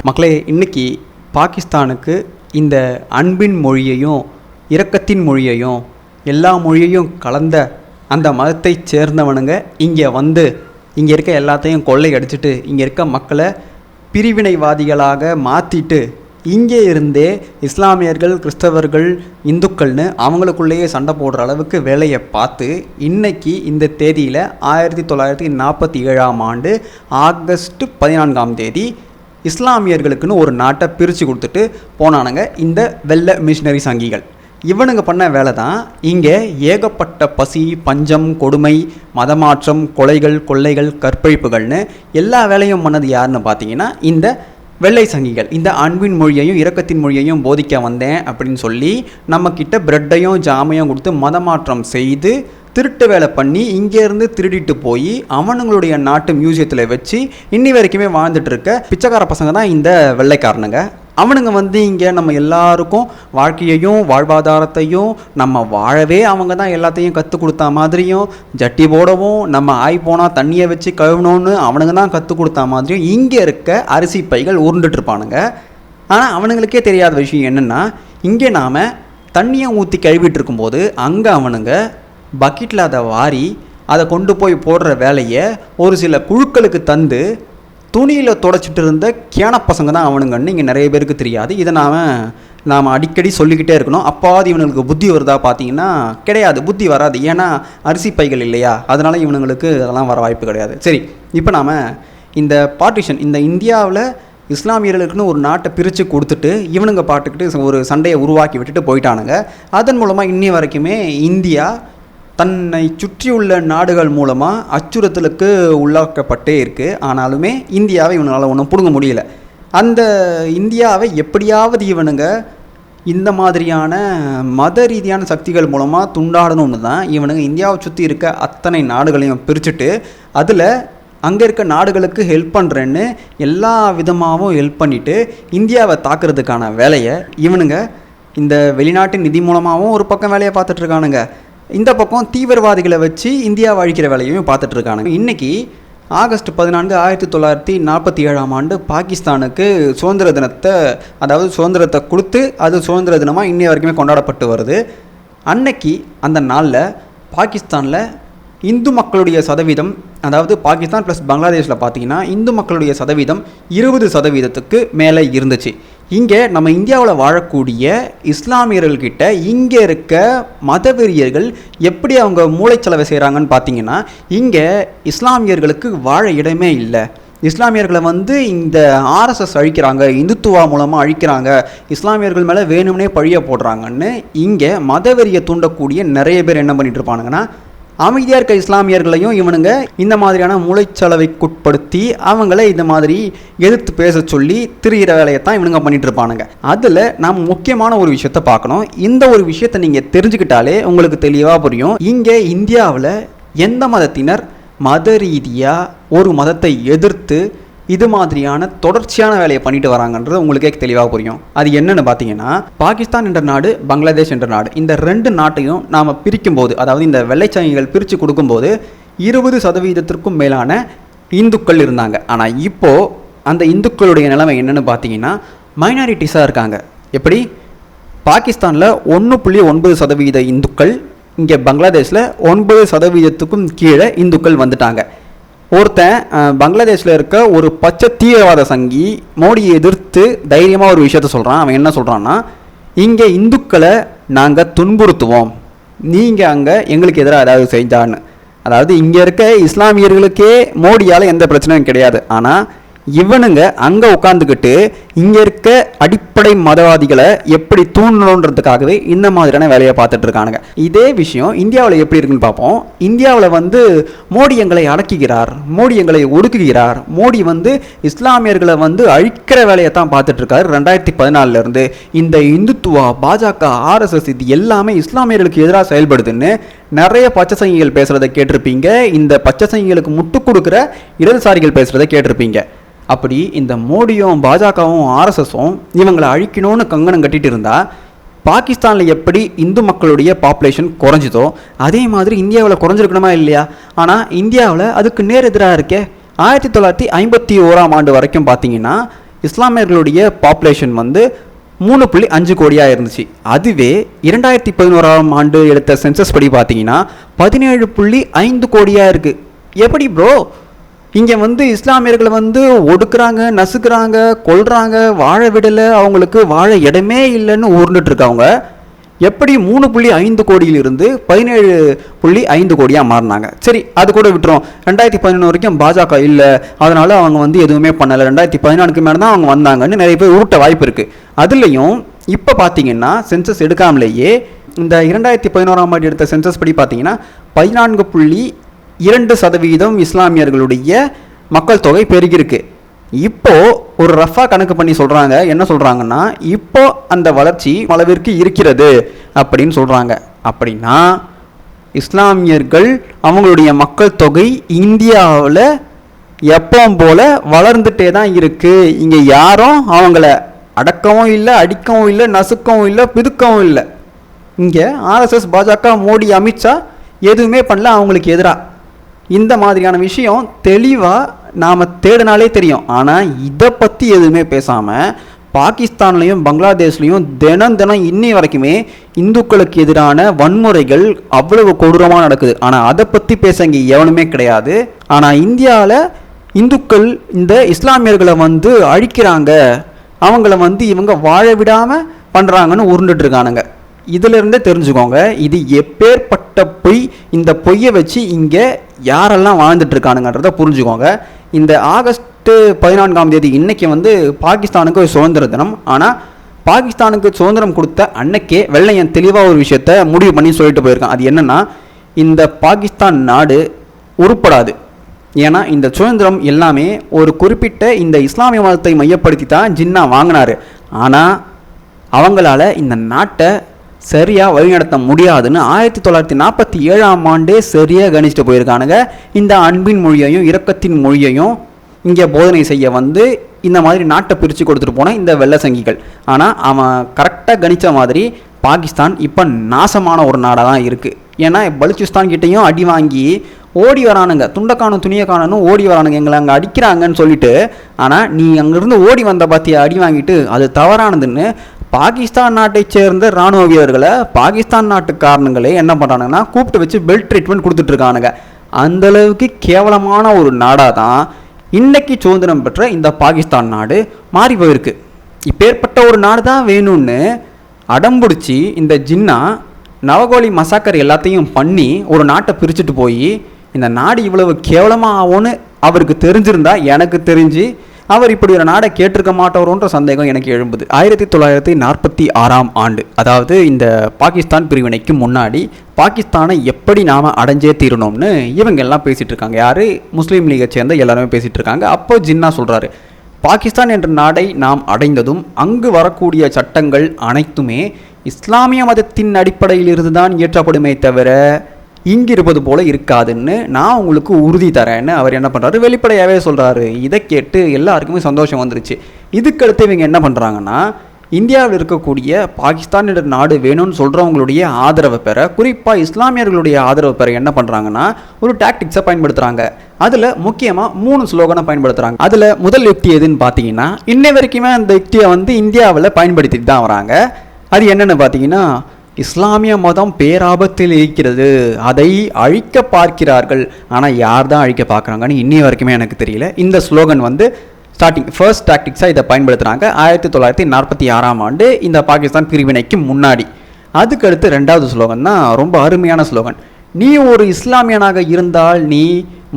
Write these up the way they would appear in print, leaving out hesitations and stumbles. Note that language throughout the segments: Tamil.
மக்களே, இன்னைக்கு பாகிஸ்தானுக்கு இந்த அன்பின் மொழியையும் இரக்கத்தின் மொழியையும் எல்லா மொழியையும் கலந்த அந்த மதத்தை சேர்ந்தவனுங்க இங்கே இருக்க எல்லாத்தையும் கொள்ளையடிச்சிட்டு இங்கே இருக்க மக்களை பிரிவினைவாதிகளாக மாற்றிட்டு இங்கே இருந்தே இஸ்லாமியர்கள், கிறிஸ்தவர்கள், இந்துக்கள்னு அவங்களுக்குள்ளேயே சண்டை போடுற அளவுக்கு வேலையை பார்த்து இன்னைக்கு இந்த தேதியில் 1947 ஆகஸ்ட் 14 இஸ்லாமியர்களுக்குன்னு ஒரு நாட்டை பிரித்து கொடுத்துட்டு போனானுங்க இந்த வெள்ளை மிஷினரி சங்கிகள். இவனுங்க பண்ண வேலை தான் இங்கே ஏகப்பட்ட பசி, பஞ்சம், கொடுமை, மதமாற்றம், கொலைகள், கொள்ளைகள், கற்பழிப்புகள்னு எல்லா வேலையும் பண்ணது யாருன்னு பார்த்தீங்கன்னா இந்த வெள்ளை சங்கிகள். இந்த அன்பின் மொழியையும் இரக்கத்தின் மொழியையும் போதிக்க வந்தேன் அப்படின்னு சொல்லி நம்மக்கிட்ட பிரெட்டையும் ஜாமையும் கொடுத்து மதமாற்றம் செய்து திருட்டு வேலை பண்ணி இங்கேருந்து திருடிட்டு போய் அவனுங்களுடைய நாட்டு மியூசியத்தில் வச்சு இன்னி வரைக்குமே வாழ்ந்துட்டு இருக்க பிச்சைக்கார பசங்க தான் இந்த வெள்ளைக்காரனுங்க. அவனுங்க இங்கே நம்ம எல்லாருக்கும் வாழ்க்கையையும் வாழ்வாதாரத்தையும் நம்ம வாழவே அவங்க தான் எல்லாத்தையும் கற்றுக் கொடுத்தா மாதிரியும், ஜட்டி போடவும் நம்ம ஆய் போனால் தண்ணியை வச்சு கழுவணும்னு அவனுங்க தான் கற்றுக் கொடுத்தா மாதிரியும் இங்கே இருக்க அரிசி பைகள் உருண்டுட்டுருப்பானுங்க. ஆனால் அவனுங்களுக்கே தெரியாத விஷயம் என்னென்னா, இங்கே நாம் தண்ணியை ஊற்றி கழுவிட்டு இருக்கும்போது அங்கே அவனுங்க பக்கெட்டில் அதை வாரி அதை கொண்டு போய் போடுற வேலையை ஒரு சில குழுக்களுக்கு தந்து துணியில் தொடச்சிட்டு இருந்த கேன பசங்க தான் அவனுங்கன்னு இங்கே நிறைய பேருக்கு தெரியாது. இதை நாம் அடிக்கடி சொல்லிக்கிட்டே இருக்கணும். அப்பாவது இவனுங்களுக்கு புத்தி வருதா பார்த்தீங்கன்னா கிடையாது, புத்தி வராது. ஏன்னா அரிசி பைகள் இல்லையா, அதனால் இவனுங்களுக்கு அதெல்லாம் வர வாய்ப்பு கிடையாது. சரி, இப்போ நாம் இந்த பார்ட்டிஷன், இந்த இந்தியாவில் இஸ்லாமியர்களுக்குன்னு ஒரு நாட்டை பிரித்து கொடுத்துட்டு இவனுங்க பாட்டுக்கிட்டு ஒரு சண்டையை உருவாக்கி விட்டுட்டு போயிட்டானுங்க. அதன் மூலமாக இன்னி வரைக்குமே இந்தியா தன்னை சுற்றியுள்ள நாடுகள் மூலமாக அச்சுறுத்தலுக்கு உள்ளாக்கப்பட்டே இருக்குது. ஆனாலுமே இந்தியாவை இவனால் ஒன்றும் பிடுங்க முடியல. அந்த இந்தியாவை எப்படியாவது இவனுங்க இந்த மாதிரியான மத ரீதியான சக்திகள் மூலமாக துண்டாடணும்னு தான் இவனுங்க இந்தியாவை சுற்றி இருக்க அத்தனை நாடுகளையும் பிரிச்சுட்டு அதில் அங்கே இருக்க நாடுகளுக்கு ஹெல்ப் பண்ணுறேன்னு எல்லா விதமாகவும் ஹெல்ப் பண்ணிவிட்டு இந்தியாவை தாக்குறதுக்கான வேலையை இவனுங்க இந்த வெளிநாட்டு நிதி மூலமாகவும் ஒரு பக்கம் வேலையை பார்த்துட்ருக்கானுங்க. இந்த பக்கம் தீவிரவாதிகளை வச்சு இந்தியாவை அழிக்கிற வேலையும் பார்த்துட்ருக்கானுங்க. இன்றைக்கி ஆகஸ்ட் 14, 1947 பாகிஸ்தானுக்கு சுதந்திர தினத்தை, அதாவது சுதந்திரத்தை கொடுத்து அது சுதந்திர தினமாக இன்னி வரைக்குமே கொண்டாடப்பட்டு வருது. அன்னைக்கு அந்த நாளில் பாகிஸ்தானில் இந்து மக்களுடைய சதவீதம், அதாவது பாகிஸ்தான் ப்ளஸ் பங்களாதேஷில் பார்த்தீங்கன்னா இந்து மக்களுடைய சதவீதம் 20% மேலே இருந்துச்சு. இங்கே நம்ம இந்தியாவில் வாழக்கூடிய இஸ்லாமியர்கள்கிட்ட இங்கே இருக்க மதவெறியர்கள் எப்படி அவங்க மூளைச்சலவை செய்கிறாங்கன்னு பார்த்தீங்கன்னா, இங்கே இஸ்லாமியர்களுக்கு வாழ இடமே இல்லை. இஸ்லாமியர்களை இந்த ஆர்எஸ்எஸ் அழிக்கிறாங்க, இந்துத்துவா மூலமாக அழிக்கிறாங்க, இஸ்லாமியர்கள் மேலே வேணும்னே பழிய போடுறாங்கன்னு இங்கே மதவெறியை தூண்டக்கூடிய நிறைய பேர் என்ன பண்ணிட்டு இருப்பானுங்கன்னா, அமைதியாக இருக்க இஸ்லாமியர்களையும் இவனுங்க இந்த மாதிரியான மூளைச்சலவைக்குட்படுத்தி அவங்கள இந்த மாதிரி எதிர்த்து பேச சொல்லி திரிகிற வேலையை தான் இவனுங்க பண்ணிட்டு இருப்பானுங்க. அதில் நாம் முக்கியமான ஒரு விஷயத்தை பார்க்கணும். இந்த ஒரு விஷயத்தை நீங்கள் தெரிஞ்சுக்கிட்டாலே உங்களுக்கு தெளிவாக புரியும். இங்கே இந்தியாவில் எந்த மதத்தினர் மத ரீதியாக ஒரு மதத்தை எதிர்த்து இது மாதிரியான தொடர்ச்சியான வேலையை பண்ணிட்டு வராங்கன்றது உங்களுக்கே தெளிவாக புரியும். அது என்னன்னு பார்த்தீங்கன்னா, பாகிஸ்தான் என்ற நாடு, பங்களாதேஷ் என்ற நாடு, இந்த ரெண்டு நாட்டையும் நாம் பிரிக்கும்போது, அதாவது இந்த வெள்ளைச்சங்கிகள் பிரித்து கொடுக்கும்போது 20% மேலான இந்துக்கள் இருந்தாங்க. ஆனால் இப்போது அந்த இந்துக்களுடைய நிலைமை என்னென்னு பார்த்தீங்கன்னா மைனாரிட்டிஸாக இருக்காங்க. எப்படி? பாகிஸ்தானில் 1.9% இந்துக்கள், இங்கே பங்களாதேஷில் 9% கீழே இந்துக்கள் வந்துட்டாங்க. ஒருத்தன் பங்களாதேஷில் இருக்க ஒரு பச்சை தீவிரவாத சங்கி மோடியை எதிர்த்து தைரியமாக ஒரு விஷயத்த சொல்கிறான். அவன் என்ன சொல்கிறான்னா, இங்கே இந்துக்களை நாங்கள் துன்புறுத்துவோம், நீங்கள் அங்கே எங்களுக்கு எதிராக ஏதாவது செஞ்சான்னு. அதாவது இங்கே இருக்க இஸ்லாமியர்களுக்கே மோடியால் எந்த பிரச்சனையும் கிடையாது. ஆனால் இவனுங்க அங்கே உட்காந்துக்கிட்டு இங்கே இருக்க அடிப்படை மதவாதிகளை எப்படி தூண்டணுன்றதுக்காகவே இந்த மாதிரியான வேலையை பார்த்துட்டு இருக்கானுங்க. இதே விஷயம் இந்தியாவில் எப்படி இருக்குன்னு பார்ப்போம். இந்தியாவில் மோடி எங்களை அடக்குகிறார், மோடி எங்களை ஒடுக்குகிறார், மோடி இஸ்லாமியர்களை அழிக்கிற வேலையை தான் பார்த்துட்டு இருக்காரு. 2014 இந்த இந்துத்துவா, பாஜக, ஆர்எஸ்எஸ் இது எல்லாமே இஸ்லாமியர்களுக்கு எதிராக செயல்படுதுன்னு நிறைய பச்சை சங்கிகள் பேசுகிறத கேட்டிருப்பீங்க. இந்த பச்சை சங்கிகளுக்கு முட்டு கொடுக்குற இடதுசாரிகள் பேசுகிறத கேட்டிருப்பீங்க. அப்படி இந்த மோடியும் பாஜகவும் ஆர்எஸ்எஸும் இவங்களை அழிக்கணும்னு கங்கணம் கட்டிட்டு இருந்தால் பாகிஸ்தானில் எப்படி இந்து மக்களுடைய பாப்புலேஷன் குறைஞ்சிதோ அதே மாதிரி இந்தியாவில் குறைஞ்சிருக்கணுமா இல்லையா? ஆனால் இந்தியாவில் அதுக்கு நேர் எதிராக இருக்கே. 1951 வரைக்கும் பார்த்தீங்கன்னா இஸ்லாமியர்களுடைய பாப்புலேஷன் வந்து 3.5 கோடியாக இருந்துச்சு. அதுவே 2011ஆம் ஆண்டு எடுத்த சென்சஸ் படி பார்த்தீங்கன்னா 17.5 கோடியாக இருக்குது. எப்படி ப்ரோ இங்கே வந்து இஸ்லாமியர்களை வந்து ஒடுக்குறாங்க, நசுக்கிறாங்க, கொல்றாங்க, வாழ விடலை, அவங்களுக்கு வாழ இடமே இல்லைன்னு ஊர்ந்துட்டுருக்கவங்க எப்படி 3.5 கோடியிலிருந்து 17.5 கோடியாக மாறினாங்க? சரி, அது கூட விட்டுரும். 2011 வரைக்கும் பாஜக இல்லை, அதனால் அவங்க வந்து எதுவுமே பண்ணலை. 2014க்கு மேலே தான் அவங்க வந்தாங்கன்னு நிறைய பேர் ஊட்ட வாய்ப்பு இருக்குது. அதுலேயும் இப்போ பார்த்தீங்கன்னா சென்சஸ் எடுக்காமலேயே இந்த 2011ஆம் ஆண்டு எடுத்த சென்சஸ் படி பார்த்தீங்கன்னா 14.2% இஸ்லாமியர்களுடைய மக்கள் தொகை பெருகிருக்கு. இப்போ ஒரு ரஃபா கணக்கு பண்ணி சொல்றாங்க. என்ன சொல்றாங்கன்னா, இப்போ அந்த வளர்ச்சி அளவிற்கு இருக்கிறது அப்படின்னு சொல்றாங்க. அப்படின்னா இஸ்லாமியர்கள் அவங்களுடைய மக்கள் தொகை இந்தியாவில் எப்பவும் போல வளர்ந்துட்டே தான் இருக்கு. இங்க யாரும் அவங்கள அடக்கவும் இல்லை, அடிக்கவும் இல்லை, நசுக்கவும் இல்லை, பிதுக்கவும் இல்லை. இங்க RSS, பாஜக, மோடி, அமித்ஷா எதுவுமே பண்ணல அவங்களுக்கு எதிராக. இந்த மாதிரியான விஷயம் தெளிவாக நாம் தேடினாலே தெரியும். ஆனால் இதை பற்றி எதுவுமே பேசாமல் பாகிஸ்தான்லேயும் பங்களாதேஷ்லேயும் தினம் இன்னி வரைக்குமே இந்துக்களுக்கு எதிரான வன்முறைகள் அவ்வளவு கொடூரமாக நடக்குது. ஆனால் அதை பற்றி பேச இங்கே எவனுமே கிடையாது. ஆனால் இந்தியாவில் இந்துக்கள் இந்த இஸ்லாமியர்களை வந்து அழிக்கிறாங்க, அவங்கள வந்து இவங்க வாழ விடாமல் பண்ணுறாங்கன்னு உருண்டுட்டு இருக்கானுங்க. இதிலிருந்தே தெரிஞ்சுக்கோங்க இது எப்பேற்பட்ட பொய். இந்த பொய்யை வச்சு இங்கே யாரெல்லாம் வாழ்ந்துட்டு இருக்கானுங்கன்றத புரிஞ்சுக்கோங்க. இந்த ஆகஸ்ட் 14ஆம் தேதி இன்னைக்கு வந்து பாகிஸ்தானுக்கு சுதந்திர தினம். ஆனால் பாகிஸ்தானுக்கு சுதந்திரம் கொடுத்த அன்னைக்கே வெள்ளையன் தெளிவாக ஒரு விஷயத்த முடிவு பண்ணி சொல்லிட்டு போயிருக்கான். அது என்னன்னா, இந்த பாகிஸ்தான் நாடு உருப்படாது. ஏன்னா இந்த சுதந்திரம் எல்லாமே ஒரு குறிப்பிட்ட இந்த இஸ்லாமிய மதத்தை மையப்படுத்தி தான் ஜின்னா வாங்கினாரு. ஆனால் அவங்களால இந்த நாட்டை சரியாக வழிநடத்த முடியாதுன்னு 1947ஆம் ஆண்டே சரியாக கணிச்சிட்டு போயிருக்கானுங்க. இந்த அன்பின் மொழியையும் இரக்கத்தின் மொழியையும் இங்கே போதனை செய்ய வந்து இந்த மாதிரி நாட்டை பிரித்து கொடுத்துட்டு போன இந்த வெள்ளை சங்கிகள். ஆனால் அவன் கரெக்டாக கணித்த மாதிரி பாகிஸ்தான் இப்போ நாசமான ஒரு நாடாக தான் இருக்குது. ஏன்னா பலுச்சிஸ்தான் கிட்டேயும் அடி வாங்கி ஓடி வரானுங்க, துண்டக்கானும் துணியக்கானும் ஓடி வரானுங்க, எங்களை அங்கே அடிக்கிறாங்கன்னு சொல்லிட்டு. ஆனால் நீ அங்கேருந்து ஓடி வந்த பார்த்தியா அடி வாங்கிட்டு, அது தவறானதுன்னு பாகிஸ்தான் நாட்டை சேர்ந்த இராணுவ வீரர்களை பாகிஸ்தான் நாட்டுக்காரனுங்களே என்ன பண்ணுறானுங்கன்னா கூப்பிட்டு வச்சு பெல்ட் ட்ரீட்மெண்ட் கொடுத்துட்ருக்கானுங்க. அந்தளவுக்கு கேவலமான ஒரு நாடாக தான் இன்னைக்கு சுதந்திரம் பெற்ற இந்த பாகிஸ்தான் நாடு மாறி போயிருக்கு. இப்பேற்பட்ட ஒரு நாடு தான் வேணும்னு அடம்பிடிச்சி இந்த ஜின்னா நவகோலி மசாக்கர் எல்லாத்தையும் பண்ணி ஒரு நாட்டை பிரிச்சுட்டு போய் இந்த நாடு இவ்வளவு கேவலமாக ஆகும்னு அவருக்கு தெரிஞ்சிருந்தா எனக்கு தெரிஞ்சு அவர் இப்படி ஒரு நாடை கேட்டிருக்க மாட்டோரோன்ற சந்தேகம் எனக்கு எழும்புது. 1946ஆம் ஆண்டு, அதாவது இந்த பாகிஸ்தான் பிரிவினைக்கு முன்னாடி பாகிஸ்தானை எப்படி நாம் அடைஞ்சே தீரணும்னு இவங்க எல்லாம் பேசிகிட்டு இருக்காங்க. யார்? முஸ்லீம் லீகை சேர்ந்த எல்லாருமே பேசிகிட்டு இருக்காங்க. அப்போ ஜின்னா சொல்கிறாரு, பாகிஸ்தான் என்ற நாடை நாம் அடைந்ததும் அங்கு வரக்கூடிய சட்டங்கள் அனைத்துமே இஸ்லாமிய மதத்தின் அடிப்படையில் இருந்து தான் இயற்றப்படுமே தவிர இங்கே இருப்பது போல இருக்காதுன்னு நான் உங்களுக்கு உறுதி தரேன்னு அவர் என்ன பண்ணுறாரு, வெளிப்படையாகவே சொல்கிறாரு. இதை கேட்டு எல்லாருக்குமே சந்தோஷம் வந்துருச்சு. இதுக்கடுத்து இவங்க என்ன பண்ணுறாங்கன்னா, இந்தியாவில் இருக்கக்கூடிய பாகிஸ்தான் என்ற நாடு வேணும்னு சொல்கிறவங்களுடைய ஆதரவை பெற, குறிப்பாக இஸ்லாமியர்களுடைய ஆதரவை பெற என்ன பண்ணுறாங்கன்னா ஒரு டாக்டிக்ஸை பயன்படுத்துகிறாங்க. அதில் முக்கியமாக 3 ஸ்லோகனை பயன்படுத்துகிறாங்க. அதில் முதல் யுக்தி எதுன்னு பார்த்தீங்கன்னா, இன்னை வரைக்குமே அந்த யுக்தியை வந்து இந்தியாவில் பயன்படுத்திட்டு தான் வராங்க. அது என்னென்னு பார்த்தீங்கன்னா, இஸ்லாமிய மதம் பேராபத்தில் இருக்கிறது, அதை அழிக்க பார்க்கிறார்கள். ஆனால் யார் தான் அழிக்க பார்க்குறாங்கன்னு இன்னி வரைக்குமே எனக்கு தெரியல. இந்த ஸ்லோகன் வந்து ஃபர்ஸ்ட் டாக்டிக்ஸாக இதை பயன்படுத்துகிறாங்க 1946ஆம் ஆண்டு இந்த பாகிஸ்தான் பிரிவினைக்கு முன்னாடி. அதுக்கடுத்து 2வது ஸ்லோகன் தான் ரொம்ப அருமையான ஸ்லோகன். நீ ஒரு இஸ்லாமியனாக இருந்தால் நீ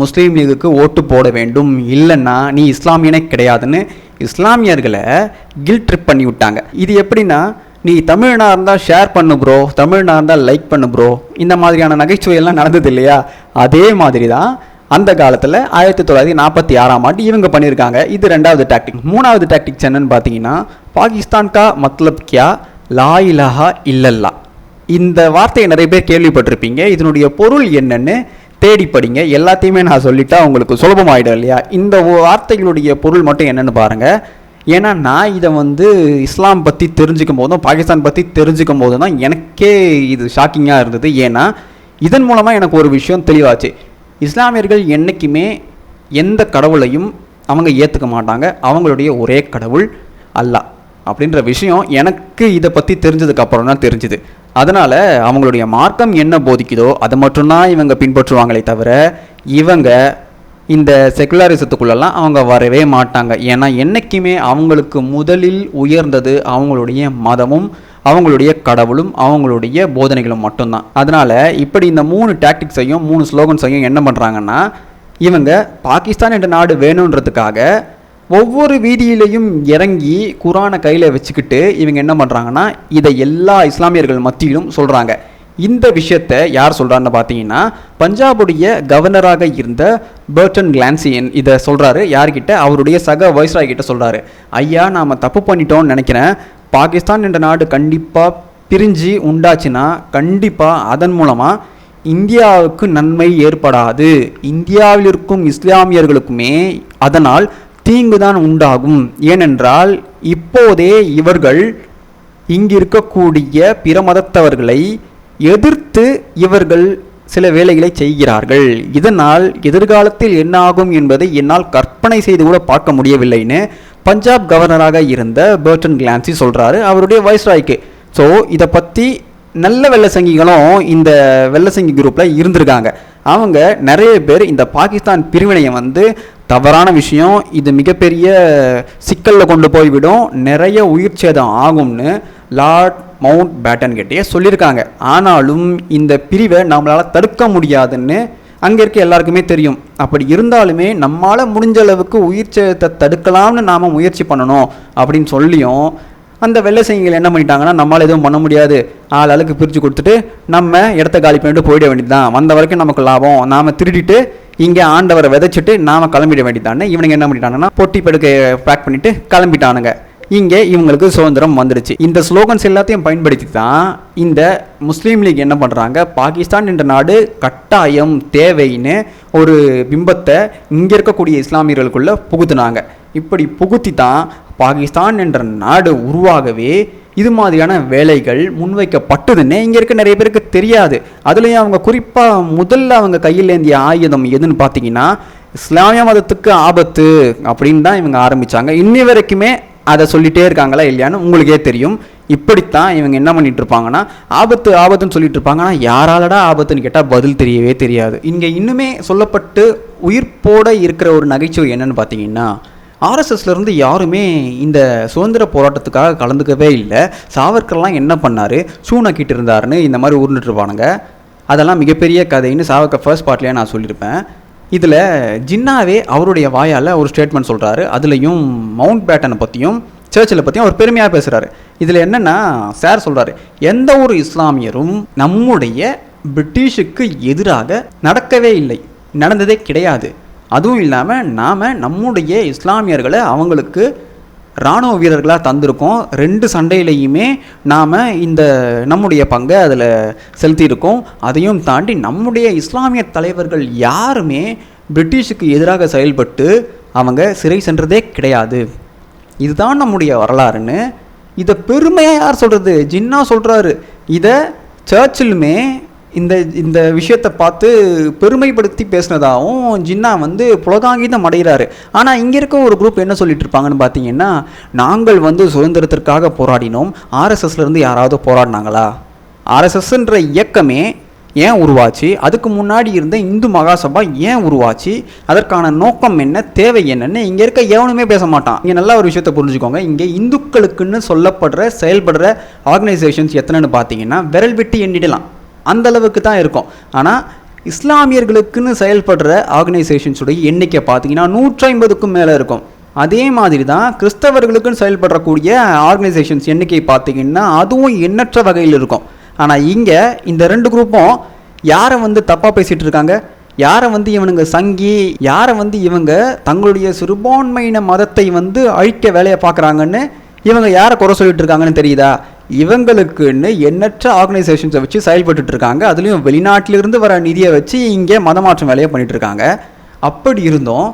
முஸ்லீம் லீகுக்கு ஓட்டு போட வேண்டும், இல்லைன்னா நீ இஸ்லாமியனே கிடையாதுன்னு இஸ்லாமியர்களை கில்ட் ட்ரிப் பண்ணி விட்டாங்க. இது எப்படின்னா, நீ தமிழ்னா இருந்தால் ஷேர் பண்ணு ப்ரோ, தமிழ்னா இருந்தால் லைக் பண்ணு ப்ரோ, இந்த மாதிரியான நகைச்சுவையெல்லாம் நடந்தது இல்லையா? அதே மாதிரி தான் அந்த காலத்தில் 1946ஆம் ஆண்டு இவங்க பண்ணியிருக்காங்க. இது 2வது டாக்டிக். 3வது டாக்டிக்ஸ் என்னன்னு பார்த்தீங்கன்னா, பாகிஸ்தான் கா மத்லப் கியா லா இலாஹா இல்லல்லா. இந்த வார்த்தையை நிறைய பேர் கேள்விப்பட்டிருப்பீங்க. இதனுடைய பொருள் என்னன்னு தேடி படிங்க. எல்லாத்தையுமே நான் சொல்லிட்டா உங்களுக்கு சுலபமாயிடும் இல்லையா? இந்த வார்த்தைகளுடைய பொருள் மட்டும் என்னன்னு பாருங்கள். ஏன்னா நான் இதை வந்து இஸ்லாம் பற்றி தெரிஞ்சுக்கும் போதும் பாகிஸ்தான் பற்றி தெரிஞ்சுக்கும் போது தான் எனக்கே இது ஷாக்கிங்காக இருந்தது. ஏன்னா இதன் மூலமாக எனக்கு ஒரு விஷயம் தெளிவாச்சு. இஸ்லாமியர்கள் என்றைக்குமே எந்த கடவுளையும் அவங்க ஏற்றுக்க மாட்டாங்க. அவங்களுடைய ஒரே கடவுள் அல்லாஹ் அப்படின்ற விஷயம் எனக்கு இதை பற்றி தெரிஞ்சதுக்கப்புறம் தான் தெரிஞ்சுது. அதனால் அவங்களுடைய மார்க்கம் என்ன போதிக்குதோ அதை மட்டும்தான் இவங்க பின்பற்றுவாங்களே தவிர இவங்க இந்த செக்குலரிசத்துக்குள்ளெல்லாம் அவங்க வரவே மாட்டாங்க. ஏன்னா என்றைக்குமே அவங்களுக்கு முதலில் உயர்ந்தது அவங்களுடைய மதமும் அவங்களுடைய கடவுளும் அவங்களுடைய போதனைகளும் மட்டும்தான். அதனால் இப்படி இந்த 3 டாக்டிக்ஸையும் 3 ஸ்லோகன்ஸையும் என்ன பண்ணுறாங்கன்னா, இவங்க பாகிஸ்தான் என்ற நாடு வேணுன்றதுக்காக ஒவ்வொரு வீதியிலையும் இறங்கி குரானை கையில் வச்சுக்கிட்டு இவங்க என்ன பண்ணுறாங்கன்னா, இதை எல்லா இஸ்லாமியர்கள் மத்தியிலும் சொல்கிறாங்க. இந்த விஷயத்தை யார் சொல்கிறான்னு பார்த்தீங்கன்னா, பஞ்சாபுடைய கவர்னராக இருந்த பர்டன் கிளான்சியன் இதை சொல்கிறாரு. யார்கிட்ட? அவருடைய சக வைஸ்ராய் கிட்ட சொல்கிறாரு. ஐயா, நாம் தப்பு பண்ணிட்டோம்னு நினைக்கிறேன். பாகிஸ்தான் என்ற நாடு கண்டிப்பாக பிரிஞ்சு உண்டாச்சுன்னா கண்டிப்பாக அதன் மூலமாக இந்தியாவுக்கு நன்மை ஏற்படாது. இந்தியாவில் இருக்கும் இஸ்லாமியர்களுக்குமே அதனால் தீங்குதான் உண்டாகும். ஏனென்றால் இப்போதே இவர்கள் இங்கு இருக்கக்கூடிய பிற மதத்தவர்களை எதிர்த்து இவர்கள் சில வேலைகளை செய்கிறார்கள். இதனால் எதிர்காலத்தில் என்ன ஆகும் என்பதை என்னால் கற்பனை செய்து கூட பார்க்க முடியவில்லைன்னு பஞ்சாப் கவர்னராக இருந்த பர்டன் கிளான்சி சொல்கிறாரு அவருடைய வைஸ்ராய்க்கு. ஸோ இதை பற்றி நல்ல வெள்ளசங்கிகளும் இந்த வெள்ளசங்கி குரூப்பில் இருந்திருக்காங்க. அவங்க நிறைய பேர் இந்த பாகிஸ்தான் பிரிவினையை வந்து தவறான விஷயம், இது மிகப்பெரிய சிக்கலில் கொண்டு போய்விடும், நிறைய உயிர் சேதம் ஆகும்னு லார்ட் மவுண்ட் பேட்டன் கிட்டே சொல்லியிருக்காங்க. ஆனாலும் இந்த பிரிவை நம்மளால் தடுக்க முடியாதுன்னு அங்கே இருக்க எல்லாருக்குமே தெரியும். அப்படி இருந்தாலுமே நம்மளால் முடிஞ்ச அளவுக்கு உயிர் சேதத்தை தடுக்கலாம்னு நாம் முயற்சி பண்ணணும் அப்படின்னு சொல்லியும் அந்த வெள்ளசங்கிகள் என்ன பண்ணிட்டாங்கன்னா, நம்மளால் எதுவும் பண்ண முடியாது, ஆளுக்கு பிரித்து கொடுத்துட்டு நம்ம இடத்த காலி பண்ணிட்டு போயிட வேண்டியது தான், வந்த வரைக்கும் நமக்கு லாபம், நாம் திருடிட்டு இங்கே ஆண்டவரை விதைச்சிட்டு நாம் கிளம்பிட வேண்டியதானே. இவனுங்க என்ன பண்ணிட்டாங்கன்னா, பொட்டி படுக்க பேக் பண்ணிவிட்டு கிளம்பிட்டானுங்க. இங்கே இவங்களுக்கு சுதந்திரம் வந்துடுச்சு. இந்த ஸ்லோகன்ஸ் எல்லாத்தையும் பயன்படுத்தி தான் இந்த முஸ்லீம் லீக் என்ன பண்ணுறாங்க, பாகிஸ்தான் என்ற நாடு கட்டாயம் தேவைன்னு ஒரு பிம்பத்தை இங்கே இருக்கக்கூடிய இஸ்லாமியர்களுக்குள்ளே புகுத்துனாங்க. இப்படி புகுத்தி தான் பாகிஸ்தான் என்ற நாடு உருவாகவே இது மாதிரியான வேலைகள் முன்வைக்கப்பட்டதுன்னு இங்கே இருக்க நிறைய பேருக்கு தெரியாது. அதுலேயும் அவங்க குறிப்பாக முதல்ல அவங்க கையில் ஏந்திய ஆயுதம் எதுன்னு பார்த்தீங்கன்னா, இஸ்லாமிய மதத்துக்கு ஆபத்து அப்படின்னு தான் இவங்க ஆரம்பித்தாங்க. இன்னி வரைக்குமே அதை சொல்லிகிட்டே இருக்காங்களா இல்லையான்னு உங்களுக்கே தெரியும். இப்படித்தான் இவங்க என்ன பண்ணிட்டு இருப்பாங்கன்னா, ஆபத்து ஆபத்துன்னு சொல்லிட்டு இருப்பாங்க. ஆனால் யாராலடா ஆபத்துன்னு கேட்டால் பதில் தெரியவே தெரியாது. இங்கே இன்னுமே சொல்லப்பட்டு உயிர்ப்போட இருக்கிற ஒரு நகைச்சுவை என்னன்னு பார்த்தீங்கன்னா, ஆர்எஸ்எஸ்லேருந்து யாருமே இந்த சுதந்திர போராட்டத்துக்காக கலந்துக்கவே இல்லை. சாவர்கர்லாம் என்ன பண்ணார், ஷூ நக்கிட்டு இருந்தாருன்னு இந்த மாதிரி உருண்டுட்டுருப்பானுங்க. அதெல்லாம் மிகப்பெரிய கதைன்னு சாவர்கர் ஃபர்ஸ்ட் பார்ட்லேயே நான் சொல்லியிருப்பேன். இதில் ஜின்னாவே அவருடைய வாயால் ஒரு ஸ்டேட்மெண்ட் சொல்கிறாரு. அதுலேயும் மவுண்ட் பேட்டனை பற்றியும் சர்ச்சில் பற்றியும் அவர் பெருமையாக பேசுகிறாரு. இதில் என்னென்னா, சார் சொல்கிறாரு, எந்த ஒரு இஸ்லாமியரும் நம்முடைய பிரிட்டிஷுக்கு எதிராக நடக்கவே இல்லை, நடந்ததே கிடையாது. அதுவும் இல்லாமல் நாம் நம்முடைய இஸ்லாமியர்களை அவங்களுக்கு இராணுவ வீரர்களாக தந்திருக்கோம். 2 சண்டையிலையுமே நாம் இந்த நம்முடைய பங்கை அதில் செலுத்தியிருக்கோம். அதையும் தாண்டி நம்முடைய இஸ்லாமிய தலைவர்கள் யாருமே பிரிட்டிஷுக்கு எதிராக செயல்பட்டு அவங்க சிறை சென்றதே கிடையாது. இதுதான் நம்முடைய வரலாறுன்னு இதை பெருமையாக யார் சொல்கிறது, ஜின்னா சொல்கிறாரு. இதை சர்ச்சிலுமே இந்த விஷயத்தை பார்த்து பெருமைப்படுத்தி பேசினதாகவும் ஜின்னா வந்து புலகாங்கிதம் அடைகிறாரு. ஆனால் இங்கே இருக்க ஒரு குரூப் என்ன சொல்லிட்டு இருப்பாங்கன்னு பார்த்தீங்கன்னா, நாங்கள் வந்து சுதந்திரத்திற்காக போராடினோம், ஆர்எஸ்எஸ்லேருந்து யாராவது போராடினாங்களா? ஆர்எஸ்எஸ்ன்ற இயக்கமே ஏன் உருவாச்சு, அதுக்கு முன்னாடி இருந்த இந்து மகாசபா ஏன் உருவாச்சு, அதற்கான நோக்கம் என்ன, தேவை என்னன்னு இங்கே இருக்க எவனுமே பேச மாட்டான். இங்கே நல்லா ஒரு விஷயத்தை புரிஞ்சுக்கோங்க, இங்கே இந்துக்களுக்குன்னு சொல்லப்படுற செயல்படுற ஆர்கனைசேஷன்ஸ் எத்தனைன்னு பார்த்தீங்கன்னா விரல் விட்டு எண்ணிடலாம், அந்த அளவுக்கு தான் இருக்கும். ஆனால் இஸ்லாமியர்களுக்குன்னு செயல்படுற ஆர்கனைசேஷன்ஸுடைய எண்ணிக்கை பார்த்தீங்கன்னா 150க்கும் மேலே இருக்கும். அதே மாதிரி தான் கிறிஸ்தவர்களுக்குன்னு செயல்படக்கூடிய ஆர்கனைசேஷன்ஸ் எண்ணிக்கை பார்த்தீங்கன்னா அதுவும் எண்ணற்ற வகையில் இருக்கும். ஆனால் இங்கே இந்த 2 குரூப்பும் யாரை வந்து தப்பாக பேசிகிட்டு இருக்காங்க, யாரை வந்து இவனுங்க சங்கி, யாரை வந்து இவங்க தங்களுடைய சிறுபான்மையின மதத்தை வந்து அழிக்க வேலையை பார்க்குறாங்கன்னு இவங்க யாரை குறை சொல்லிட்டு இருக்காங்கன்னு தெரியுதா? இவங்களுக்குன்னு எண்ணற்ற ஆர்கனைசேஷன்ஸை வச்சு செயல்பட்டு இருக்காங்க. அதுலேயும் வெளிநாட்டிலிருந்து வர நிதியை வச்சு இங்கே மதமாற்றம் வேலையை பண்ணிட்டு இருக்காங்க. அப்படி இருந்தும்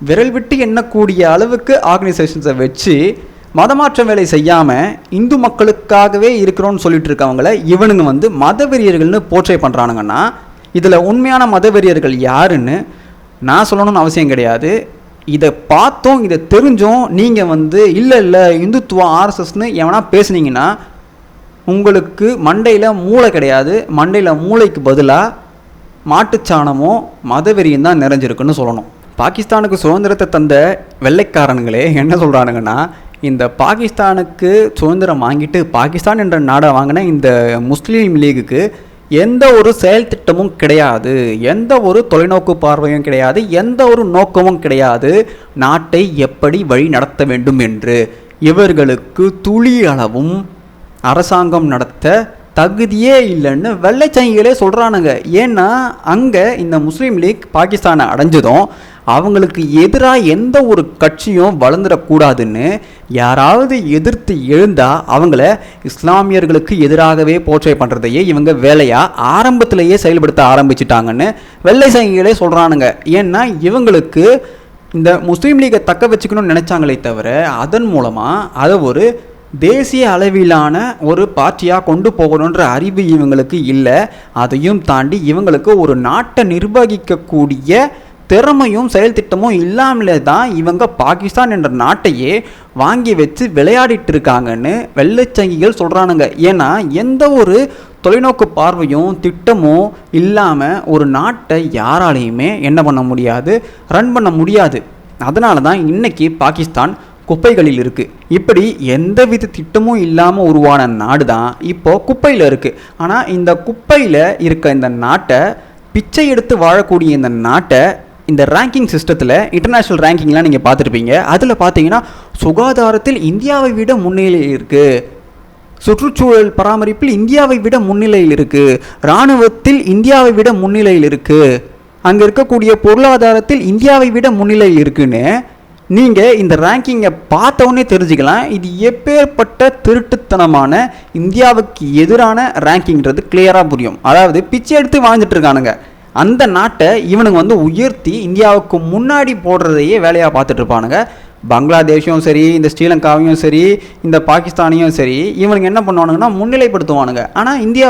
விரல் விட்டு எண்ணக்கூடிய அளவுக்கு ஆர்கனைசேஷன்ஸை வச்சு மதமாற்றம் வேலை செய்யாமல் இந்து மக்களுக்காகவே இருக்கிறோன்னு சொல்லிட்டு இருக்கவங்கள இவனுங்க வந்து மதவெறியர்கள்னு போர்ட்ரே பண்ணுறானுங்கன்னா, இதில் உண்மையான மதவெறியர்கள் யாருன்னு நான் சொல்லணும்னு அவசியம் கிடையாது. இதை பார்த்தோம், இதை தெரிஞ்சும் நீங்கள் இல்லை இந்துத்துவம் ஆர்எஸ்எஸ்னு எவனா பேசுனீங்கன்னா உங்களுக்கு மண்டையில் மூளை கிடையாது, மண்டையில் மூளைக்கு பதிலாக மாட்டுச்சாணமும் மதவெறியும் தான் நிறைஞ்சிருக்குன்னு சொல்லணும். பாகிஸ்தானுக்கு சுதந்திரத்தை தந்த வெள்ளைக்காரனுங்களே என்ன சொல்கிறானுங்கன்னா, இந்த பாகிஸ்தானுக்கு சுதந்திரம் வாங்கிட்டு பாகிஸ்தான் என்ற நாடை வாங்கின இந்த முஸ்லீம் லீகுக்கு எந்த ஒரு செயல் திட்டமும் கிடையாது, எந்த ஒரு தொலைநோக்கு பார்வையும் கிடையாது, எந்த ஒரு நோக்கமும் கிடையாது நாட்டை எப்படி வழி நடத்த வேண்டும் என்று. இவர்களுக்கு துளி அளவும் அரசாங்கம் நடத்த தகுதியே இல்லைன்னு வெள்ளைச்சங்கிகளே சொல்கிறானுங்க. ஏன்னா அங்கே இந்த முஸ்லீம் லீக் பாகிஸ்தானை அடைஞ்சதும் அவங்களுக்கு எதிராக எந்த ஒரு கட்சியும் வளர்ந்துடக்கூடாதுன்னு யாராவது எதிர்த்து எழுந்தால் அவங்கள இஸ்லாமியர்களுக்கு எதிராகவே போர்ட்ரே பண்ணுறதையே இவங்க வேலையாக ஆரம்பத்திலேயே செயல்படுத்த ஆரம்பிச்சிட்டாங்கன்னு வெள்ளை சங்கிகளே சொல்கிறானுங்க. ஏன்னா இவங்களுக்கு இந்த முஸ்லீம் லீகை தக்க வச்சுக்கணும்னு நினச்சாங்களே தவிர அதன் மூலமாக அதை ஒரு தேசிய அளவிலான ஒரு பார்ட்டியாக கொண்டு போகணுன்ற அறிவு இவங்களுக்கு இல்லை. அதையும் தாண்டி இவங்களுக்கு ஒரு நாட்டை நிர்வகிக்கக்கூடிய திறமையும் செயல் திட்டமும் இல்லாமலே தான் இவங்க பாகிஸ்தான் என்ற நாட்டையே வாங்கி வச்சு விளையாடிட்டு இருக்காங்கன்னு வெள்ளைச்சங்கிகள் சொல்கிறானுங்க. ஏன்னா எந்த ஒரு தொலைநோக்கு பார்வையும் திட்டமும் இல்லாமல் ஒரு நாட்டை யாராலையுமே என்ன பண்ண முடியாது, ரன் பண்ண முடியாது. அதனால தான் இன்றைக்கி பாகிஸ்தான் குப்பைகளில் இருக்குது. இப்படி எந்தவித திட்டமும் இல்லாமல் உருவான நாடு தான் இப்போது குப்பையில் இருக்குது. ஆனால் இந்த குப்பையில் இருக்க இந்த நாட்டை, பிச்சை எடுத்து வாழக்கூடிய இந்த நாட்டை இந்த ரேங்கிங் சிஸ்டத்தில், இன்டர்நேஷ்னல் ரேங்கிங்லாம் நீங்கள் பார்த்துருப்பீங்க, அதில் பார்த்தீங்கன்னா சுகாதாரத்தில் இந்தியாவை விட முன்னிலையில் இருக்குது, சுற்றுச்சூழல் பராமரிப்பில் இந்தியாவை விட முன்னிலையில் இருக்குது, இராணுவத்தில் இந்தியாவை விட முன்னிலையில் இருக்குது, அங்கே இருக்கக்கூடிய பொருளாதாரத்தில் இந்தியாவை விட முன்னிலையில் இருக்குன்னு நீங்கள் இந்த ரேங்கிங்கை பார்த்தவொன்னே தெரிஞ்சுக்கலாம் இது எப்பேற்பட்ட திருட்டுத்தனமான இந்தியாவுக்கு எதிரான ரேங்கிங்கிறது கிளியராக புரியும். அதாவது பிச்சை எடுத்து வாழ்ந்துட்டு இருக்கானுங்க. அந்த நாட்டை இவனுங்க உயர்த்தி இந்தியாவுக்கு முன்னாடி போடுறதையே வேலையாக பார்த்துட்டு இருப்பானுங்க. பங்களாதேஷும் சரி, இந்த ஸ்ரீலங்காவையும் சரி, இந்த பாகிஸ்தானையும் சரி, இவனுங்க என்ன பண்ணுவானுங்கன்னா முன்னிலைப்படுத்துவானுங்க. ஆனால் இந்தியா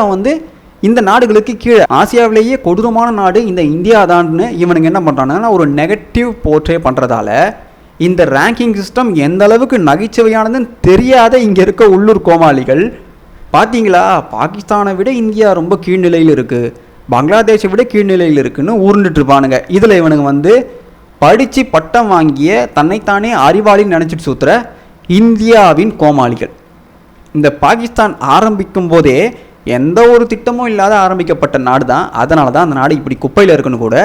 இந்த நாடுகளுக்கு கீழே, ஆசியாவிலேயே கொடூரமான நாடு இந்த இந்தியா தான்னு இவனுங்க என்ன பண்ணுறானுங்கன்னா ஒரு நெகட்டிவ் போர்ட்ரே பண்ணுறதால இந்த ரேங்கிங் சிஸ்டம் எந்த அளவுக்கு நகைச்சுவையானதுன்னு தெரியாத இங்கே இருக்க உள்ளூர் கோமாளிகள் பார்த்தீங்களா, பாகிஸ்தானை விட இந்தியா ரொம்ப கீழ்நிலையில் இருக்குது, பங்களாதேஷை விட கீழ்நிலையில் இருக்குன்னு ஊர்ந்துட்டு இருப்பானுங்க. இதில் இவனுங்க படித்து பட்டம் வாங்கிய தன்னைத்தானே அறிவாளின்னு நினச்சிட்டு சுற்றுற இந்தியாவின் கோமாளிகள். இந்த பாகிஸ்தான் ஆரம்பிக்கும் போதே எந்த ஒரு திட்டமும் இல்லாத ஆரம்பிக்கப்பட்ட நாடு தான். அதனால தான் அந்த நாடு இப்படி குப்பையில் இருக்குன்னு கூட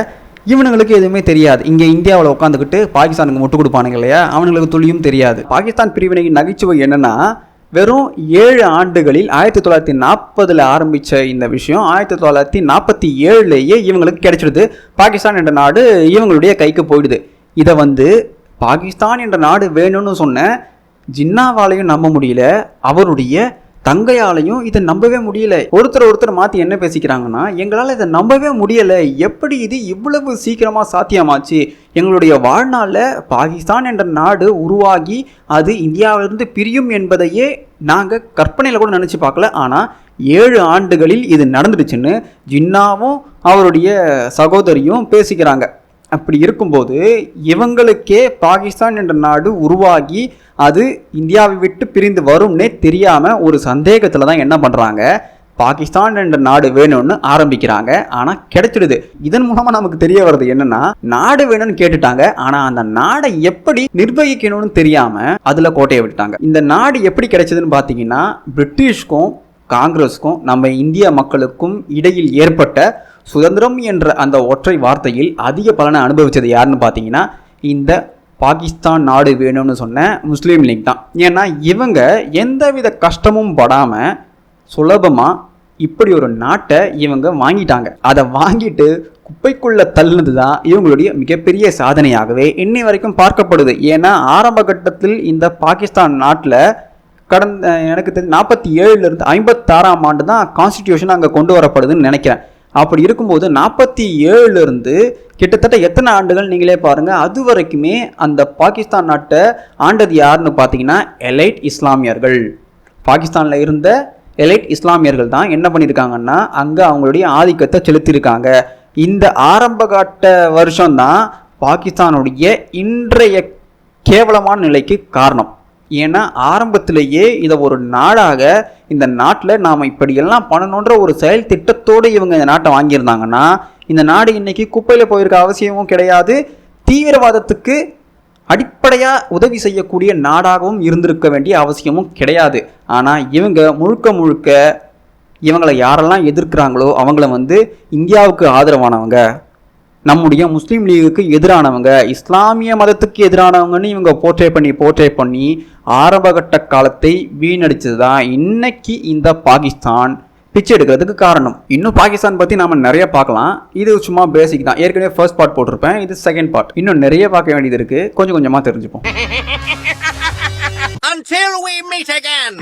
இவனுங்களுக்கு எதுவுமே தெரியாது. இங்கே இந்தியாவில் உட்காந்துக்கிட்டு பாகிஸ்தானுக்கு முட்டு கொடுப்பானுங்க இல்லையா, அவனுங்களுக்கு துளியும் தெரியாது. பாகிஸ்தான் பிரிவினையின் நகைச்சுவை என்னென்னா, வெறும் 7 ஆண்டுகளில் 1940 ஆரம்பித்த இந்த விஷயம் 1947 இவங்களுக்கு கிடைச்சிடுது. பாகிஸ்தான் என்ற நாடு இவங்களுடைய கைக்கு போயிடுது. இதை பாகிஸ்தான் என்ற நாடு வேணும்னு சொன்ன ஜின்னாவாலையும் நம்ப முடியல, அவருடைய தங்கையாலையும் இதை நம்பவே முடியல. ஒருத்தர் மாற்றி என்ன பேசிக்கிறாங்கன்னா, எங்களால் இதை நம்பவே முடியலை, எப்படி இது இவ்வளவு சீக்கிரமாக சாத்தியமாச்சு, எங்களுடைய வாழ்நாளில் பாகிஸ்தான் என்ற நாடு உருவாகி அது இந்தியாவிலிருந்து பிரியும் என்பதையே நாங்கள் கற்பனையில் கூட நினச்சி பார்க்கல, ஆனால் 7 ஆண்டுகளில் இது நடந்துடுச்சுன்னு ஜின்னாவும் அவருடைய சகோதரியும் பேசிக்கிறாங்க. அப்படி இருக்கும்போது இவங்களுக்கே பாகிஸ்தான் என்ற நாடு உருவாகி அது இந்தியாவை விட்டு பிரிந்து வரும்னே தெரியாமல் ஒரு சந்தேகத்தில் தான் என்ன பண்ணுறாங்க, பாகிஸ்தான் என்ற நாடு வேணும்னு ஆரம்பிக்கிறாங்க. ஆனால் கிடைச்சிடுது. இதன் மூலமாக நமக்கு தெரிய வருது என்னன்னா, நாடு வேணும்னு கேட்டுட்டாங்க, ஆனால் அந்த நாடை எப்படி நிர்வகிக்கணும்னு தெரியாமல் அதில் கோட்டையை விட்டுட்டாங்க. இந்த நாடு எப்படி கிடைச்சதுன்னு பார்த்தீங்கன்னா, பிரிட்டிஷ்க்கும் காங்கிரஸுக்கும் நம்ம இந்திய மக்களுக்கும் இடையில் ஏற்பட்ட சுதந்திரம் என்ற அந்த ஒற்றை வார்த்தையில் அதிக பலனை அனுபவித்தது யாருன்னு பார்த்தீங்கன்னா, இந்த பாகிஸ்தான் நாடு வேணும்னு சொன்ன முஸ்லீம் லீக் தான். ஏன்னா இவங்க எந்தவித கஷ்டமும் படாமல் சுலபமாக இப்படி ஒரு நாட்டை இவங்க வாங்கிட்டாங்க. அதை வாங்கிட்டு குப்பைக்குள்ளே தள்ளுனது தான் இவங்களுடைய மிகப்பெரிய சாதனையாகவே இன்னை வரைக்கும் பார்க்கப்படுது. ஏன்னா ஆரம்ப கட்டத்தில் இந்த பாகிஸ்தான் நாட்டில் கடந்த எனக்கு தெரிஞ்சு 47 56ஆம் ஆண்டு தான் கான்ஸ்டிடியூஷன் அங்கே கொண்டு வரப்படுதுன்னு நினைக்கிறேன். அப்படி இருக்கும்போது 47 கிட்டத்தட்ட எத்தனை ஆண்டுகள் நீங்களே பாருங்கள். அது வரைக்குமே அந்த பாகிஸ்தான் நாட்டை ஆண்டது யாருன்னு பார்த்தீங்கன்னா எலைட் இஸ்லாமியர்கள். பாகிஸ்தானில் இருந்த எலைட் இஸ்லாமியர்கள் தான் என்ன பண்ணியிருக்காங்கன்னா அங்கே அவங்களுடைய ஆதிக்கத்தை செலுத்தியிருக்காங்க. இந்த ஆரம்ப காட்ட வருஷம்தான் பாகிஸ்தானுடைய இன்றைய கேவலமான நிலைக்கு காரணம். ஏன்னா ஆரம்பத்திலேயே இதை ஒரு நாடாக இந்த நாட்டில் நாம் இப்படியெல்லாம் பண்ணணுன்ற ஒரு செயல் திட்டத்தோடு இவங்க இந்த நாட்டை வாங்கியிருந்தாங்கன்னா இந்த நாடு இன்னைக்கு குப்பையில் போயிருக்க அவசியமும் கிடையாது, தீவிரவாதத்துக்கு அடிப்படையாக உதவி செய்யக்கூடிய நாடாகவும் இருந்திருக்க வேண்டிய அவசியமும் கிடையாது. ஆனால் இவங்க முழுக்க முழுக்க இவங்களை யாரெல்லாம் எதிர்க்கிறாங்களோ அவங்கள இந்தியாவுக்கு ஆதரவானவங்க, நம்முடைய முஸ்லீம் லீகுக்கு எதிரானவங்க, இஸ்லாமிய மதத்துக்கு எதிரானவங்கன்னு இவங்க போர்ட்ரே பண்ணி ஆரம்பகட்ட காலத்தை வீணடிச்சது தான் இன்னைக்கு இந்த பாகிஸ்தான் பிச்சை எடுக்கிறதுக்கு காரணம். இன்னும் பாகிஸ்தான் பற்றி நாம் நிறைய பார்க்கலாம். இது சும்மா பேசிக் தான். ஏற்கனவே ஃபர்ஸ்ட் பார்ட் போட்டிருப்பேன், இது செகண்ட் பார்ட். இன்னும் நிறைய பார்க்க வேண்டியது இருக்குது, கொஞ்சம் கொஞ்சமாக தெரிஞ்சுப்போம். Until we meet again.